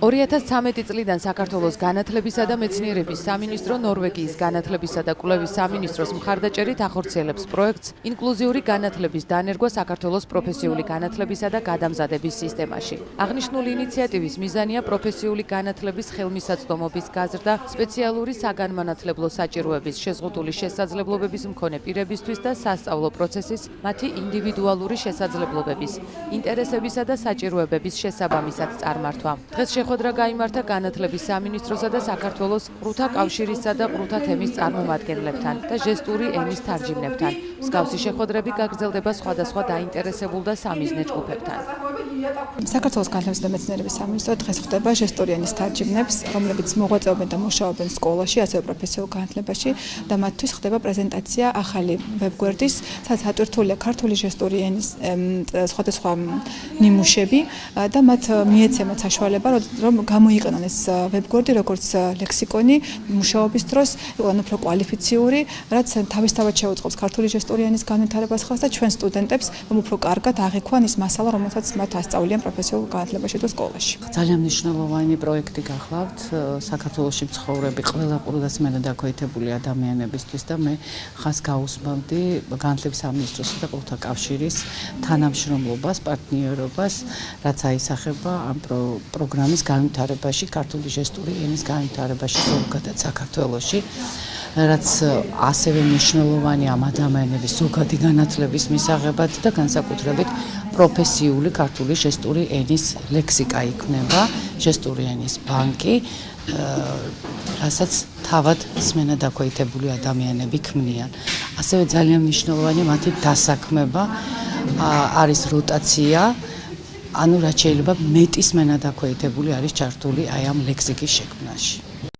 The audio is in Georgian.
2013 წლიდან საქართველოს განათლებისა და მეცნიერების სამინისტრო ნორვეგიის განათლებისა და კვლევის სამინისტროს მხარდაჭერით ახორციელებს პროექტს ინკლუზიური განათლების დანერგვა საქართველოს პროფესიული განათლებისა და გადამზადების სისტემაში. აღნიშნული ინიციატივის მიზანია პროფესიული განათლების ხელმისაწვდომობის გაზრდა, სპეციალური საგანმანათლებლო საჭიროების შეზღუდული შესაძლებლობების მქონე პირებისთვის და სასწავლო პროცესის მათი ინდივიდუალური შესაძლებლობების, ინტერესებისა და საჭიროებების შესაბამისად წარმართვა. დღეს შეხვედრა გაიმართა განათლების სამინისტროსა და საქართველოს ყრუთა კავშირისა და ყრუთა თემის წარმომადგენლებთან და ჟესტური ენის თარჯიმნებთან. მსგავსი შეხვედრები გაგრძელდება სხვადასხვა დაინტერესებულ და სამიზნე ჯგუფებთან. საქართველოს განათლების და მეცნიერების სამინისტრო დღეს ხვდება ჟესტური ენის თარჯიმნებს, რომლებიც მოღვაწეობენ და მუშაობენ სკოლაში, ასევე პროფესიულ განათლებაში და მათთვის ხდება პრეზენტაცია ახალი ვებგვერდის, სადაც ატვირთულია ქართული ჟესტური ენის სხვადასხვა ნიმუშები და მათ მიეცემათ საშუალება, რომ გამოიყენონ ეს ვებგვერდი როგორც ლექსიკონი მუშაობის დროს, იყვნენ უფრო კვალიფიციური, რაც თავისთავად შეუწყობს ქართული ჟესტური ენის განვითარებას ხალხს და ჩვენ სტუდენტებს, რომ უფრო კარგად აღიქვან ის მასალა, რომელსაც მათ ასწავლიან პროფესიულ განათლებაში თუ სკოლაში. ძალიან მნიშვნელოვანი პროექტი გახლავთ საქართველოში მცხოვრები ყველა ყრუდასმენად დაქვეითებული ადამიანებისთვის და მე ხას გაუსმევდი განათლების სამინისტროსა და ყრუთა კავშირის თანამშრომლობას, პარტნიორობას, რაც აისახება ამ პროგრამის განვითარებაში, ქართული ჟესტური ენის განვითარებაში ზოგადად საქართველოში, რაც ასევე მნიშვნელოვანი ამ ადამიანების ზოგადი განათლების მისაღებად და განსაკუთრებით პროფესიული ქართული ჟესტური ენის ლექსიკა იქნება, ჟესტური ენის ბანკი, რასაც თავად სმენად დაქვეითებული ადამიანები ქმნიან. ასევე ძალიან მნიშვნელოვანი მათი დასაქმება, არის როტაცია, ანუ რაც შეიძლება მეტი სმენად დაქვეითებული არის ჩართული აი ამ ლექსიკის შექმნაში.